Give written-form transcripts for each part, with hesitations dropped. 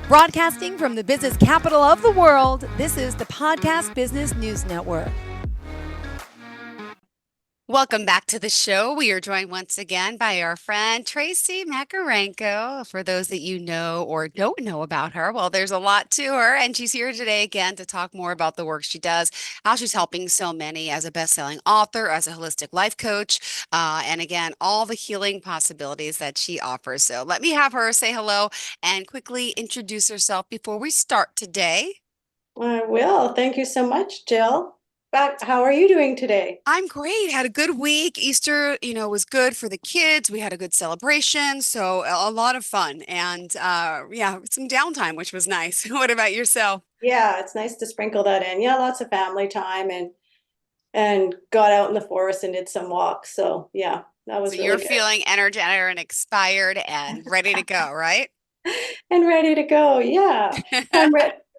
Broadcasting from the business capital of the world, this is the Podcast Business News Network. Welcome back to the show. We are joined once again by our friend Tracy Makarenko. For those that you know or don't know about her, well, there's a lot to her, and she's here today again to talk more about the work she does, how she's helping so many as a best-selling author, as a holistic life coach, and again, all the healing possibilities that she offers. So let me have her say hello and quickly introduce herself before we start today. I will. Thank you so much, Jill. But how are you doing today? I'm great. Had a good week. Easter, was good for the kids. We had a good celebration, so a lot of fun and yeah, some downtime, which was nice. What about yourself? Yeah, it's nice to sprinkle that in. Yeah, lots of family time and got out in the forest and did some walks. So yeah, that So was you're really good. feeling energetic and expired and ready to go, right? And ready to go. Yeah.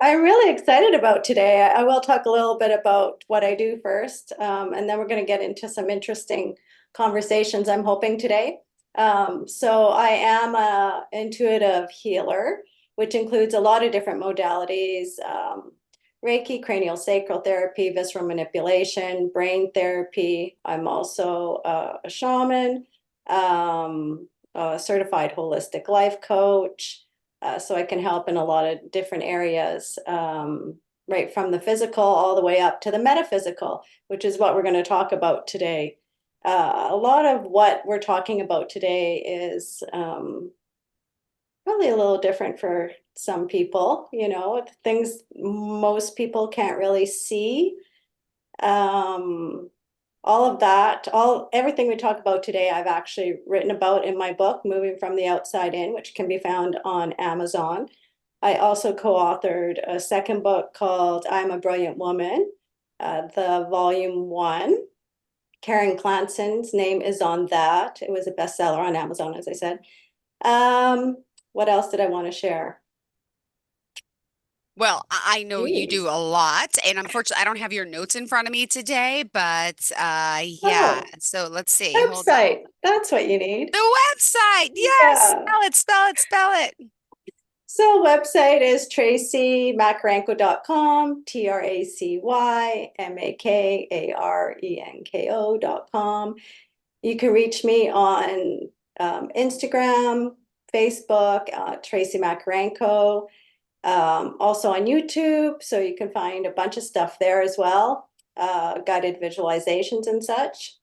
I'm really excited about today. I will talk a little bit about what I do first, and then we're going to get into some interesting conversations, I'm hoping, today. So I am a intuitive healer, which includes a lot of different modalities, Reiki, cranial sacral therapy, visceral manipulation, brain therapy. I'm also a shaman, a certified holistic life coach. So I can help in a lot of different areas, right from the physical all the way up to the metaphysical, which is what we're going to talk about today. A lot of what we're talking about today is probably a little different for some people, things most people can't really see. Um, all of that, everything we talk about today, I've actually written about in my book, Moving from the Outside In, which can be found on Amazon. I also co-authored a second book called I'm a Brilliant Woman, the volume one. Karen Clanson's name is on that. It was a bestseller on Amazon, as I said. What else did I want to share? Well, I know you do Jeez. a lot, and unfortunately, I don't have your notes in front of me today, but yeah. Oh, So let's see. Hold on. website. That's what you need. The website. Yes. Yeah. Spell it, spell it, spell it. So website is tracymakarenko.com, TracyMakarenko.com. You can reach me on Instagram, Facebook, Tracy Makarenko, also on YouTube. So you can find a bunch of stuff there as well, guided visualizations and such.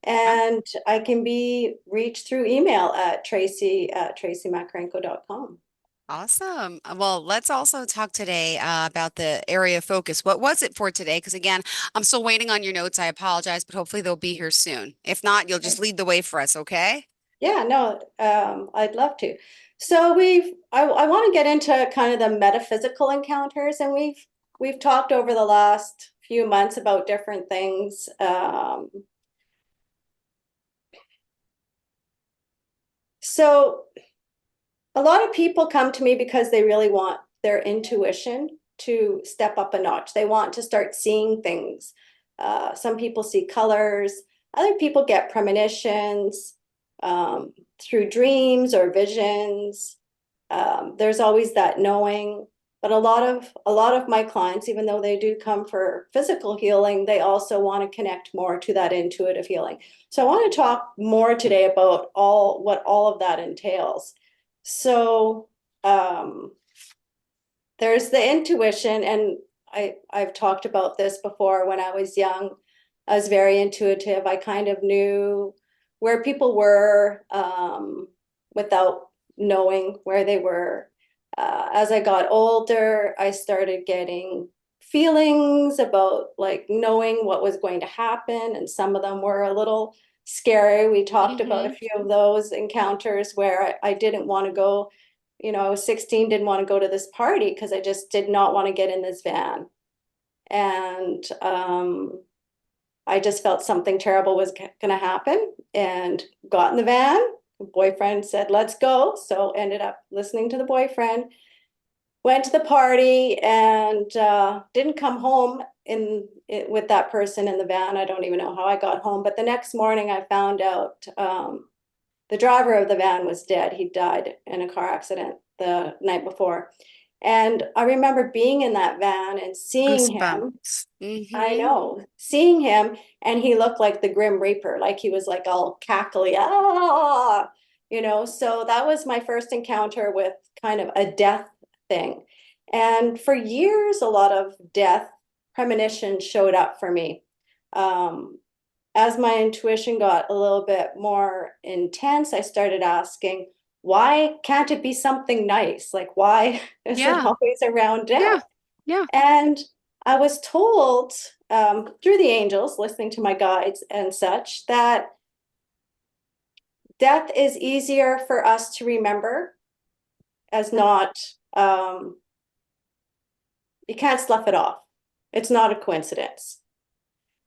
And I can be reached through email at tracymakarenko.com. Awesome. Well, let's also talk today about the area of focus. What was it for today? Because again, I'm still waiting on your notes. I apologize, but hopefully they'll be here soon. If not, you'll just lead the way for us, okay? Yeah, no, I'd love to. So I want to get into kind of the metaphysical encounters, and we've talked over the last few months about different things. So a lot of people come to me because they really want their intuition to step up a notch. They want to start seeing things. Some people see colors, other people get premonitions through dreams or visions. There's always that knowing, but a lot of my clients, even though they do come for physical healing, they also want to connect more to that intuitive healing. So I want to talk more today about what all of that entails. So there's the intuition, and I've talked about this before. When I was young, I was very intuitive. I kind of knew where people were without knowing where they were. As I got older, I started getting feelings about like knowing what was going to happen, and some of them were a little scary. We talked about a Mm-hmm. few of those encounters where I didn't want to go. I was 16, didn't want to go to this party because I just did not want to get in this van. And I just felt something terrible was going to happen and got in the van. The boyfriend said, let's go. So ended up listening to the boyfriend, went to the party, and didn't come home with that person in the van. I don't even know how I got home. But the next morning I found out the driver of the van was dead. He died in a car accident the night before. And I remember being in that van and seeing him. Goosebumps. I Mm-hmm. know, seeing him, and he looked like the Grim Reaper, like he was like all cackly, So that was my first encounter with kind of a death thing. And for years, a lot of death premonitions showed up for me. Um, as my intuition got a little bit more intense, I started asking, why can't it be something nice? Like, why is it Yeah. always around Yeah. death? Yeah. And I was told through the angels, listening to my guides and such, that death is easier for us to remember as not, you can't slough it off. It's not a coincidence.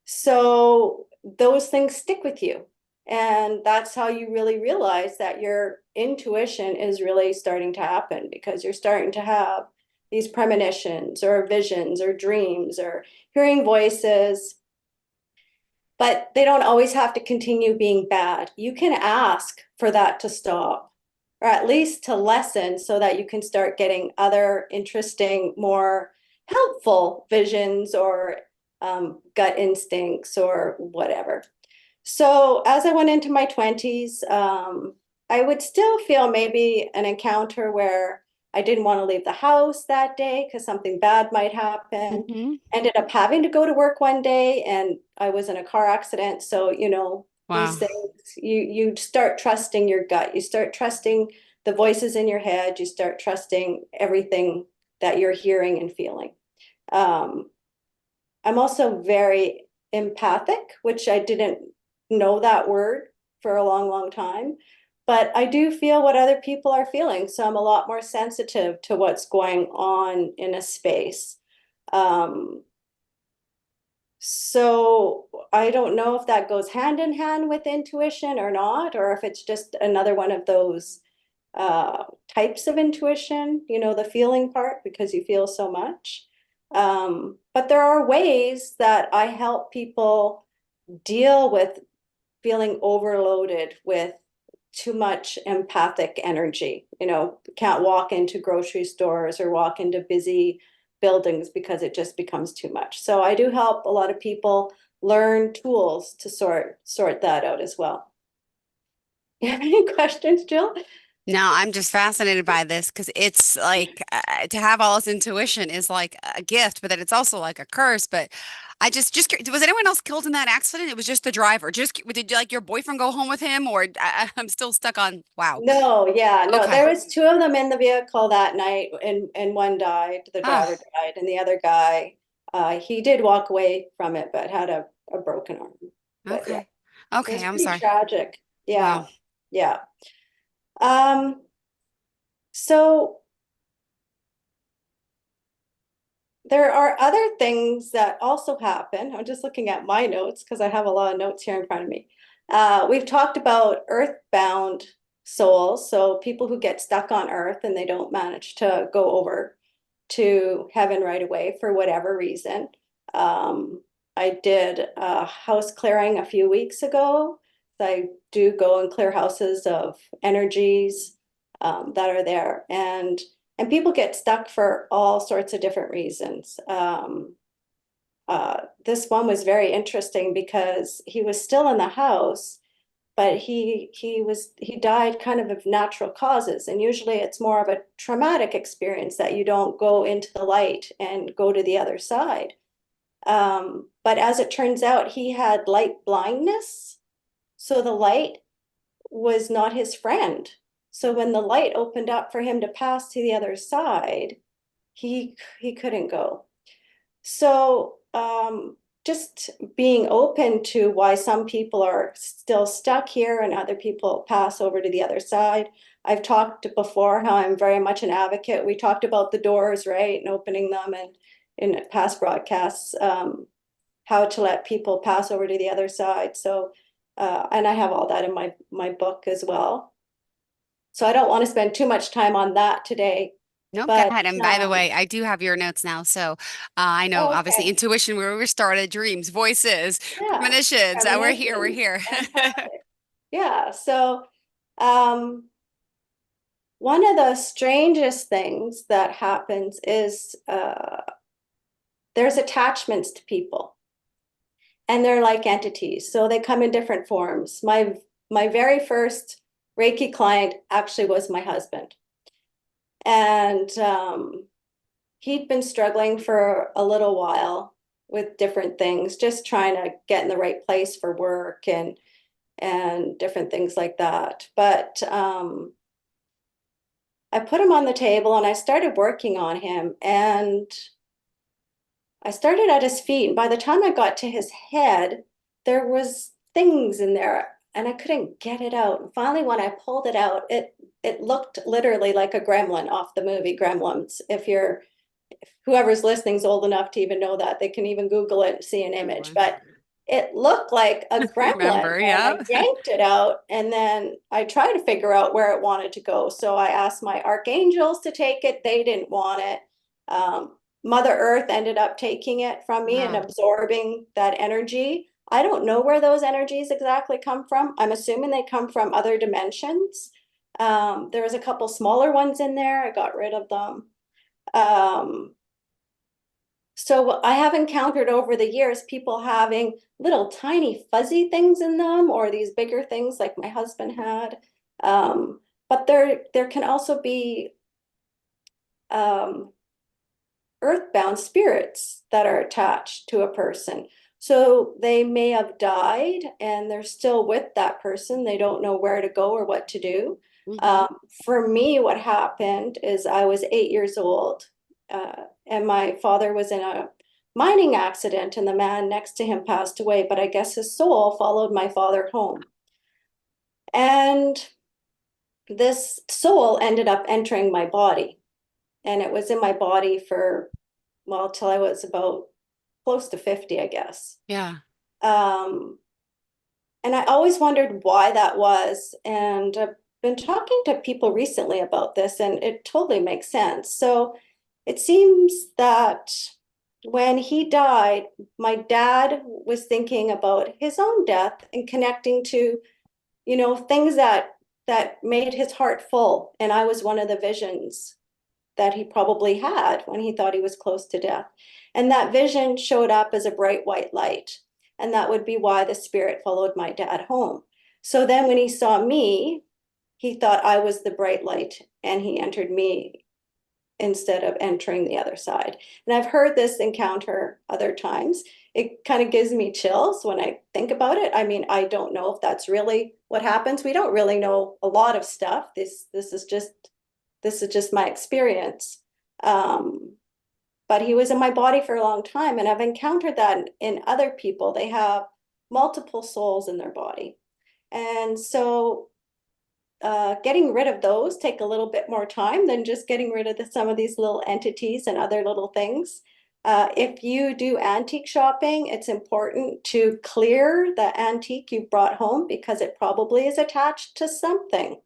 So those things stick with you. And that's how you really realize that your intuition is really starting to happen, because you're starting to have these premonitions or visions or dreams or hearing voices, but they don't always have to continue being bad. You can ask for that to stop, or at least to lessen, so that you can start getting other interesting, more helpful visions or gut instincts or whatever. So as I went into my 20s, I would still feel maybe an encounter where I didn't want to leave the house that day because something bad might happen. Mm-hmm. Ended up having to go to work one day, and I was in a car accident. So, these Wow. things, you start trusting your gut. You start trusting the voices in your head. You start trusting everything that you're hearing and feeling. Um, I'm also very empathic, which I didn't know that word for a long, long time. But I do feel what other people are feeling. So I'm a lot more sensitive to what's going on in a space. Um, so I don't know if that goes hand in hand with intuition or not, or if it's just another one of those types of intuition, the feeling part, because you feel so much. But there are ways that I help people deal with feeling overloaded with too much empathic energy. Can't walk into grocery stores or walk into busy buildings because it just becomes too much. So I do help a lot of people learn tools to sort that out as well. You have any questions, Jill? No, I'm just fascinated by this because it's like to have all this intuition is like a gift, but then it's also like a curse. But was anyone else killed in that accident? It was just the driver. Did like your boyfriend go home with him, or I'm still stuck on wow. No, yeah, no. Okay. There was two of them in the vehicle that night, and one died. The driver Ah, died, and the other guy, he did walk away from it, but had a broken arm. But yeah, okay. it was Okay, I'm pretty sorry. tragic. Wow. Yeah, yeah. Um, so there are other things that also happen. I'm just looking at my notes because I have a lot of notes here in front of me. We've talked about earthbound souls, so people who get stuck on earth and they don't manage to go over to heaven right away for whatever reason. Um, I did a house clearing a few weeks ago. I do go and clear houses of energies that are there, and people get stuck for all sorts of different reasons. This one was very interesting because he was still in the house, but he died kind of natural causes, and usually it's more of a traumatic experience that you don't go into the light and go to the other side. But as it turns out, he had light blindness, so the light was not his friend. So when the light opened up for him to pass to the other side, he couldn't go. So just being open to why some people are still stuck here and other people pass over to the other side. I've talked before how I'm very much an advocate. We talked about the doors, right, and opening them, and in past broadcasts, how to let people pass over to the other side. So, and I have all that in my book as well. So I don't want to spend too much time on that today, Nope, go but ahead. And by the way, I do have your notes now. So I know oh, obviously okay, intuition, where we started, dreams, voices, yeah, premonitions. We're here. We're premonitions, here. fantastic. Yeah, so um, one of the strangest things that happens is there's attachments to people, and they're like entities. So they come in different forms. My very first Reiki client actually was my husband. And he'd been struggling for a little while with different things, just trying to get in the right place for work and different things like that. But I put him on the table and I started working on him, and I started at his feet. And by the time I got to his head, there was things in there and I couldn't get it out. And finally, when I pulled it out, it looked literally like a gremlin off the movie Gremlins. If whoever's listening is old enough to even know that, they can even Google it and see an image. But it looked like a gremlin, Remember, and yeah. I yanked it out, and then I tried to figure out where it wanted to go. So I asked my archangels to take it. They didn't want it. Mother Earth ended up taking it from me and Wow. absorbing that energy. I don't know where those energies exactly come from. I'm assuming they come from other dimensions. There was a couple smaller ones in there. I got rid of them. So I have encountered over the years people having little tiny fuzzy things in them, or these bigger things like my husband had. But there can also be earthbound spirits that are attached to a person. So they may have died and they're still with that person. They don't know where to go or what to do. Hmm. For me, what happened is I was 8 years old, and my father was in a mining accident, and the man next to him passed away. But I guess his soul followed my father home. And this soul ended up entering my body. And it was in my body for, well, till I was about close to 50, I guess. Yeah. Um, and I always wondered why that was. And I've been talking to people recently about this, and it totally makes sense. So it seems that when he died, my dad was thinking about his own death and connecting to, things that made his heart full. And I was one of the visions that he probably had when he thought he was close to death. And that vision showed up as a bright white light. And that would be why the spirit followed my dad home. So then when he saw me, he thought I was the bright light and he entered me instead of entering the other side. And I've heard this encounter other times. It kind of gives me chills when I think about it. I mean, I don't know if that's really what happens. We don't really know a lot of stuff. This is just my experience. But he was in my body for a long time, and I've encountered that in other people. They have multiple souls in their body. And so getting rid of those take a little bit more time than just getting rid of some of these little entities and other little things. If you do antique shopping, it's important to clear the antique you brought home because it probably is attached to something.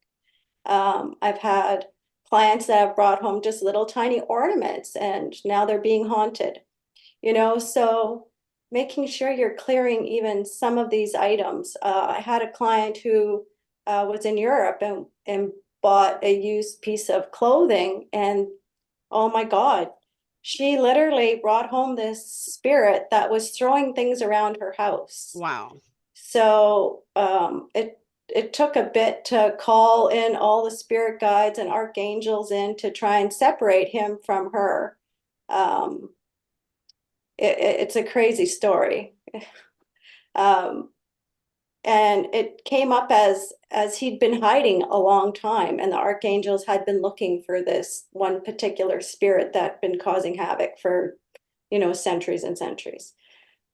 I've had clients that have brought home just little tiny ornaments and now they're being haunted, so making sure you're clearing even some of these items. I had a client who was in Europe and bought a used piece of clothing, and oh my God, she literally brought home this spirit that was throwing things around her house. Wow. So it took a bit to call in all the spirit guides and archangels in to try and separate him from her. Um, it's a crazy story. Um, and it came up as he'd been hiding a long time, and the archangels had been looking for this one particular spirit that had been causing havoc for, centuries and centuries.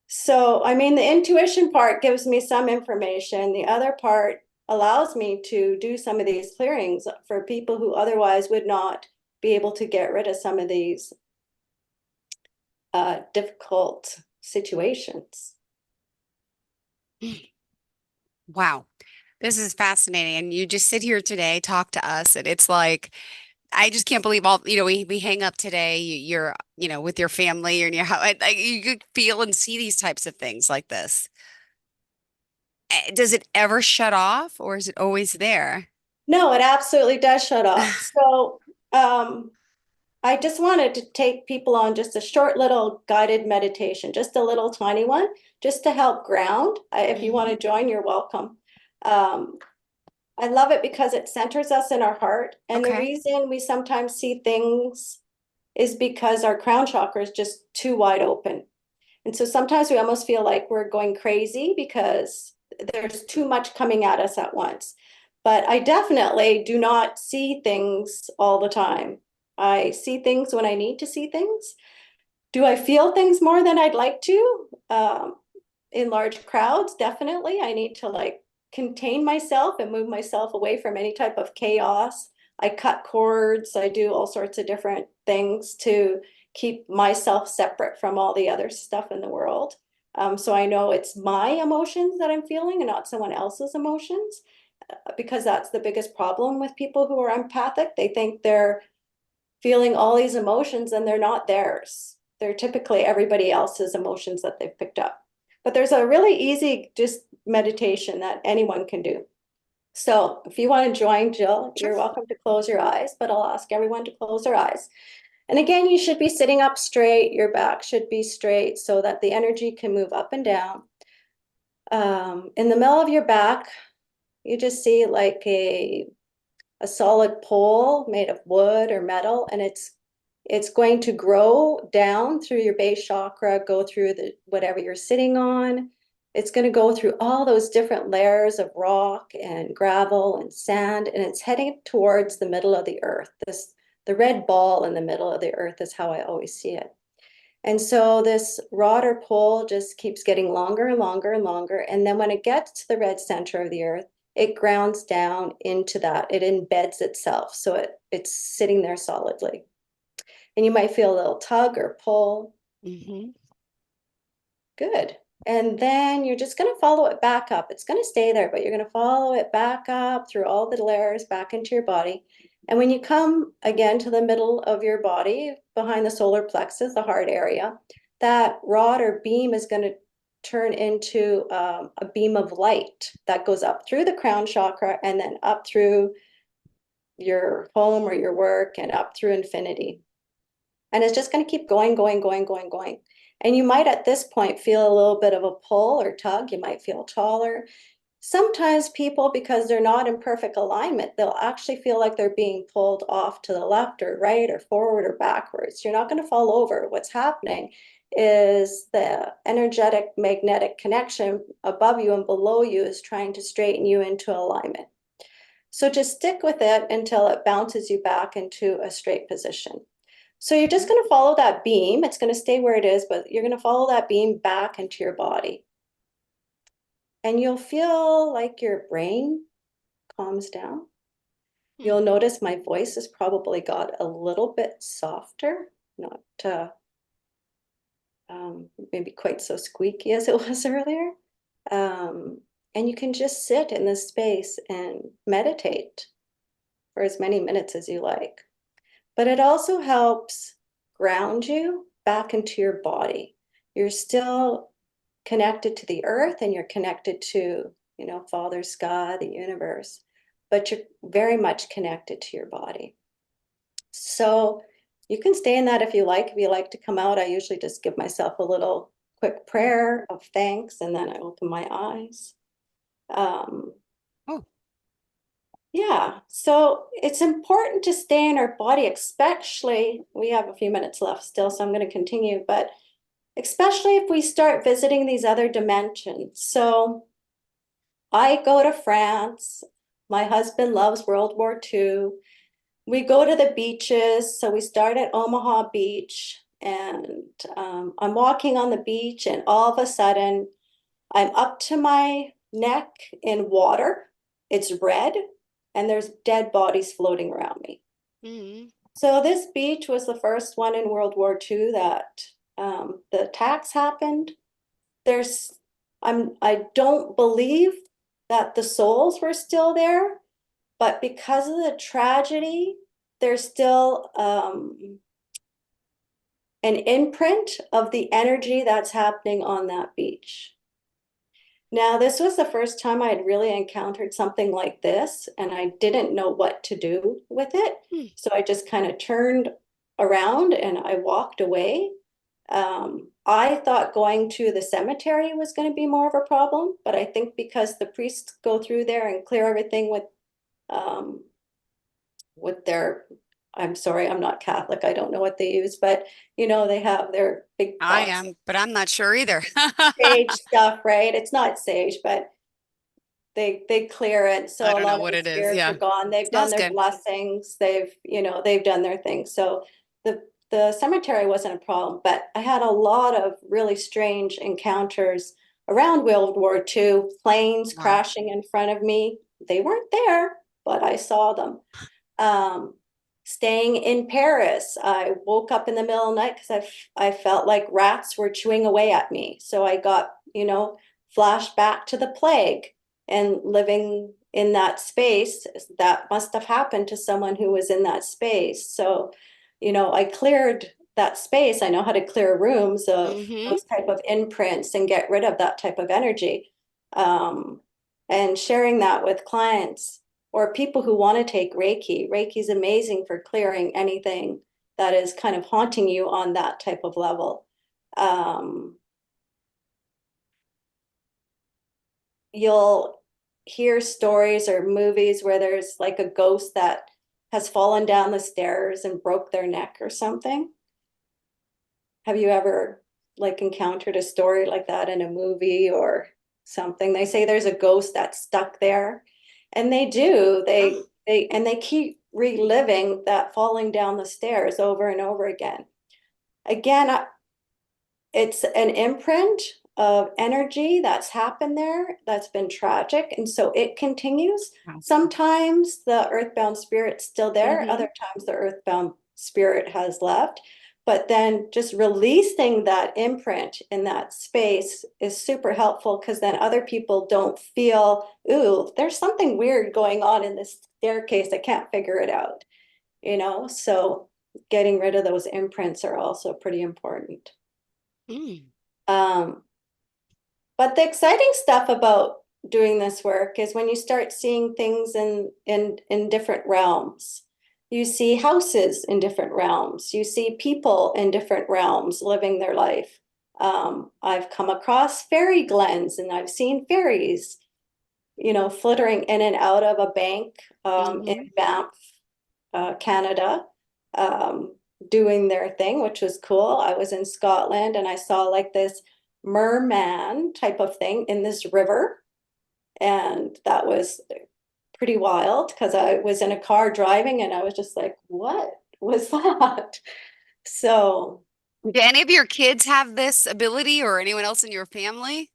So, I mean, the intuition part gives me some information. The other part allows me to do some of these clearings for people who otherwise would not be able to get rid of some of these difficult situations. Wow. This is fascinating. And you just sit here today, talk to us, and it's like, I just can't believe all, we hang up today, you're, with your family and your how like you could feel and see these types of things like this. Does it ever shut off or is it always there? No, it absolutely does shut off. So, I just wanted to take people on just a short little guided meditation, just a little tiny one, just to help ground. If you want Mhm. to join, you're welcome. Um, I love it because it centers us in our heart. And the Okay. reason we sometimes see things is because our crown chakra is just too wide open. And so sometimes we almost feel like we're going crazy because there's too much coming at us at once. But I definitely do not see things all the time. I see things when I need to see things. Do I feel things more than I'd like to? In large crowds, definitely. I need to like contain myself and move myself away from any type of chaos. I cut cords, I do all sorts of different things to keep myself separate from all the other stuff in the world. So I know it's my emotions that I'm feeling and not someone else's emotions, because that's the biggest problem with people who are empathic. They think they're feeling all these emotions and they're not theirs. They're typically everybody else's emotions that they've picked up. But there's a really easy just meditation that anyone can do. So if you want to join, Jill, Sure. you're welcome to close your eyes, but I'll ask everyone to close their eyes. And again, you should be sitting up straight. Your back should be straight so that the energy can move up and down. In the middle of your back, you just see like a solid pole made of wood or metal, and it's going to grow down through your base chakra, go through the whatever you're sitting on. It's going to go through all those different layers of rock and gravel and sand, and it's heading towards the middle of the earth. This the red ball in the middle of the earth is how I always see it. And so this rod or pole just keeps getting longer and longer and longer. And then when it gets to the red center of the earth, it grounds down into that. It embeds itself. So it's sitting there solidly. And you might feel a little tug or pull. Hmm. Good. And then you're just going to follow it back up. It's going to stay there, but you're going to follow it back up through all the layers back into your body. And when you come again to the middle of your body, behind the solar plexus, the heart area, that rod or beam is going to turn into a beam of light that goes up through the crown chakra and then up through your home or your work and up through infinity. And it's just going to keep going, going, going, going, going. And you might at this point feel a little bit of a pull or tug. You might feel taller. Sometimes people, because they're not in perfect alignment, they'll actually feel like they're being pulled off to the left or right or forward or backwards. You're not going to fall over. What's happening is the energetic magnetic connection above you and below you is trying to straighten you into alignment. So just stick with it until it bounces you back into a straight position. So you're just going to follow that beam. It's going to stay where it is, but you're going to follow that beam back into your body. And you'll feel like your brain calms down. Hmm. You'll notice my voice has probably got a little bit softer, not maybe quite so squeaky as it was earlier. Um, and you can just sit in this space and meditate for as many minutes as you like. But it also helps ground you back into your body. You're still connected to the earth and you're connected to, Father Sky, the universe, but you're very much connected to your body. So you can stay in that if you like. If you like to come out, I usually just give myself a little quick prayer of thanks and then I open my eyes. Um, Oh, Yeah, so it's important to stay in our body, especially we have a few minutes left still, so I'm going to continue, but especially if we start visiting these other dimensions. So I go to France. My husband loves World War II. We go to the beaches. So we start at Omaha Beach, and I'm walking on the beach, and all of a sudden, I'm up to my neck in water. It's red, and there's dead bodies floating around me. hmm. So this beach was the first one in World War II that the attacks happened. There's, I don't believe that the souls were still there, but because of the tragedy, there's still an imprint of the energy that's happening on that beach. Now, this was the first time I had really encountered something like this, and I didn't know what to do with it. Hmm. So I just kind of turned around and I walked away. I thought going to the cemetery was going to be more of a problem, but I think because the priests go through there and clear everything um, with their, I'm sorry, I'm not Catholic. I don't know what they use, but they have their big I pots of am, but I'm not sure either. sage stuff, right? It's not sage, but they clear it. I So a don't know lot of what the it is. spirits are Yeah. gone. They've done Smells their good. blessings. They've done their thing. So the cemetery wasn't a problem, but I had a lot of really strange encounters around World War II, planes Wow. crashing in front of me. They weren't there, but I saw them. Um, Staying in Paris, I woke up in the middle of the night because I felt like rats were chewing away at me. So I got, flashed back to the plague and living in that space. That must have happened to someone who was in that space. So, I cleared that space. I know how to clear rooms of Mm-hmm. those type of imprints and get rid of that type of energy. Um, and sharing that with clients or people who want to take Reiki. Reiki is amazing for clearing anything that is kind of haunting you on that type of level. Um, you'll hear stories or movies where there's like a ghost that has fallen down the stairs and broke their neck or something. Have you ever like encountered a story like that in a movie or something? They say there's a ghost that's stuck there, and they do. Oh. They keep reliving that falling down the stairs over and over again. Again, it's an imprint of energy that's happened there that's been tragic, and so it continues. Wow. Sometimes the earthbound spirit's still there, Mm-hmm. other times the earthbound spirit has left. But then just releasing that imprint in that space is super helpful because then other people don't feel, ooh, there's something weird going on in this staircase. I can't figure it out. So getting rid of those imprints are also pretty important. Mm. Um, but the exciting stuff about doing this work is when you start seeing things in different realms. You see houses in different realms. You see people in different realms living their life. I've come across fairy glens and I've seen fairies, flittering in and out of a bank in Mm-hmm. Banff, Canada, um, doing their thing, which was cool. I was in Scotland and I saw like this merman type of thing in this river. And that was pretty wild because I was in a car driving and I was just like, what was that? So, Do any of your kids have this ability or anyone else in your family?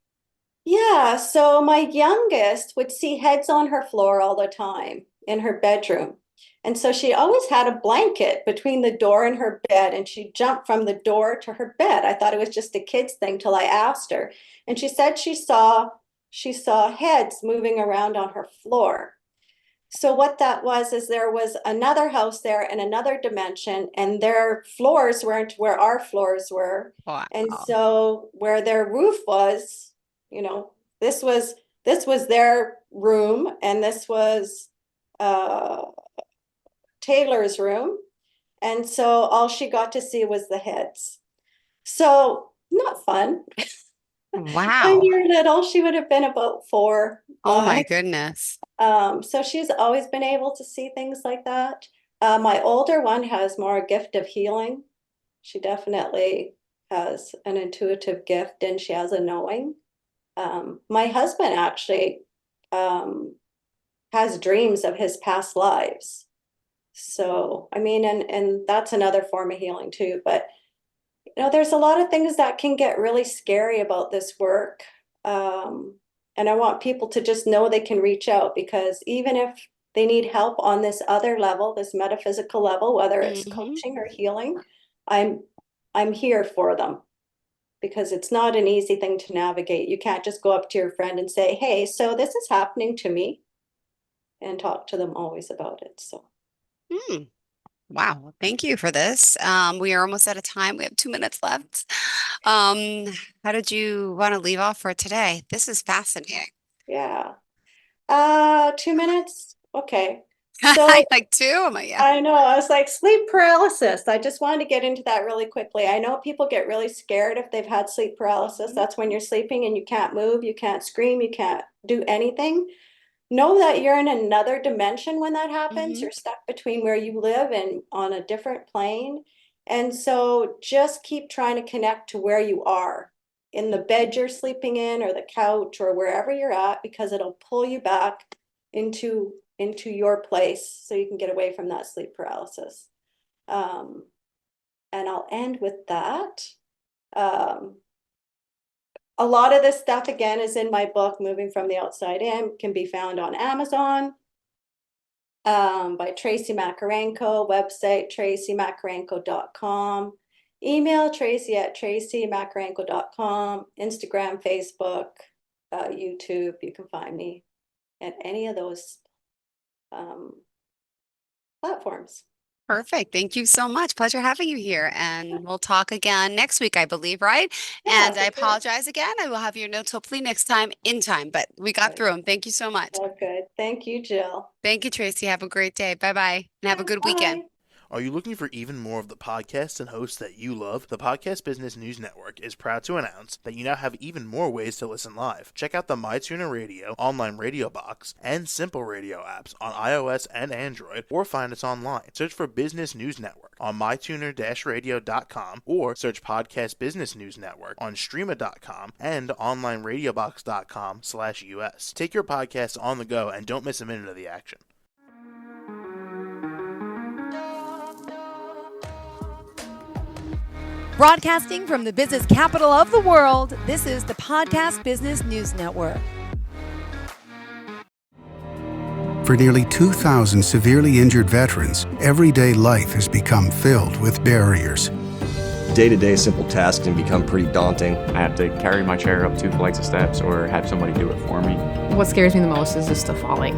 yeah, so my youngest would see heads on her floor all the time in her bedroom. And so she always had a blanket between the door and her bed, and she jumped from the door to her bed. I thought it was just a kid's thing till I asked her. And she said she saw heads moving around on her floor. So what that was is there was another house there in another dimension, and their floors weren't where our floors were. And Wow. so where their roof was, you know, this was their room, and this was uh Taylor's room. And so all she got to see was the heads. So not fun. When Wow. you're little, she would have been about 4, Oh my 5. goodness. So she's always been able to see things like that. My older one has more a gift of healing. She definitely has an intuitive gift and she has a knowing. My husband actually um, has dreams of his past lives. So, I mean, and that's another form of healing too. But there's a lot of things that can get really scary about this work. Um, and I want people to just know they can reach out because even if they need help on this other level, this metaphysical level, whether it's Mm-hmm. coaching or healing, I'm I'm here for them because it's not an easy thing to navigate. You can't just go up to your friend and say, "Hey, so this is happening to me," and talk to them always about it. So, Mm. Wow. Well, thank you for this. We are almost out of time. We have 2 minutes left. How did you want to leave off for today? This is fascinating. Yeah. 2 minutes? Okay. I So like two. I'm like, yeah. I know, I was like, sleep paralysis. I just wanted to get into that really quickly. I know people get really scared if they've had sleep paralysis. That's when you're sleeping and you can't move, you can't scream, you can't do anything. Know that you're in another dimension when that happens. Mm-hmm. You're stuck between where you live and on a different plane. And so just keep trying to connect to where you are in the bed you're sleeping in or the couch or wherever you're at, because it'll pull you back into your place so you can get away from that sleep paralysis. And I'll end with that. A lot of this stuff, again, is in my book, Moving from the Outside In, can be found on Amazon by Tracy Makarenko, website tracymakarenko.com, email tracy@tracymakarenko.com, Instagram, Facebook, YouTube. You can find me at any of those platforms. Perfect. Thank you so much. Pleasure having you here. And we'll talk again next week, I believe, right? Yeah, And I for sure. apologize again. I will have your notes hopefully next time in time, but we got through them. Thank you so much. Oh, good. Thank you, Jill. Thank you, Tracy. Have a great day. Bye bye. And have a good weekend. Bye. Are you looking for even more of the podcasts and hosts that you love? The Podcast Business News Network is proud to announce that you now have even more ways to listen live. Check out the MyTuner Radio, online radio box, and Simple Radio apps on iOS and Android, or find us online. Search for Business News Network on mytuner-radio.com, or search Podcast Business News Network on streama.com and onlineradiobox.com/US. Take your podcast on the go and don't miss a minute of the action. Broadcasting from the business capital of the world, this is the Podcast Business News Network. For nearly 2,000 severely injured veterans, everyday life has become filled with barriers. Day-to-day simple tasks can become pretty daunting. I have to carry my chair up 2 flights of steps or have somebody do it for me. What scares me the most is just the falling.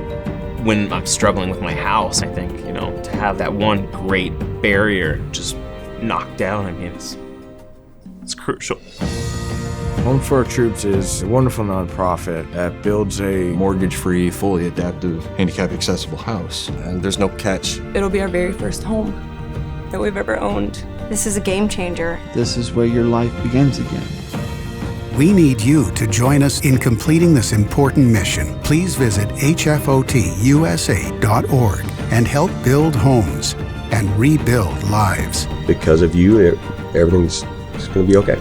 When I'm struggling with my house, I think, to have that one great barrier just knocked down, it's crucial. Home for Our Troops is a wonderful nonprofit that builds a Mortgage-free, fully adaptive, handicap-accessible house. And there's no catch. It'll be our very first home that we've ever owned. This is a game changer. This is where your life begins again. We need you to join us in completing this important mission. Please visit hfotusa.org and help build homes and rebuild lives. Because of you, everything's going to be okay.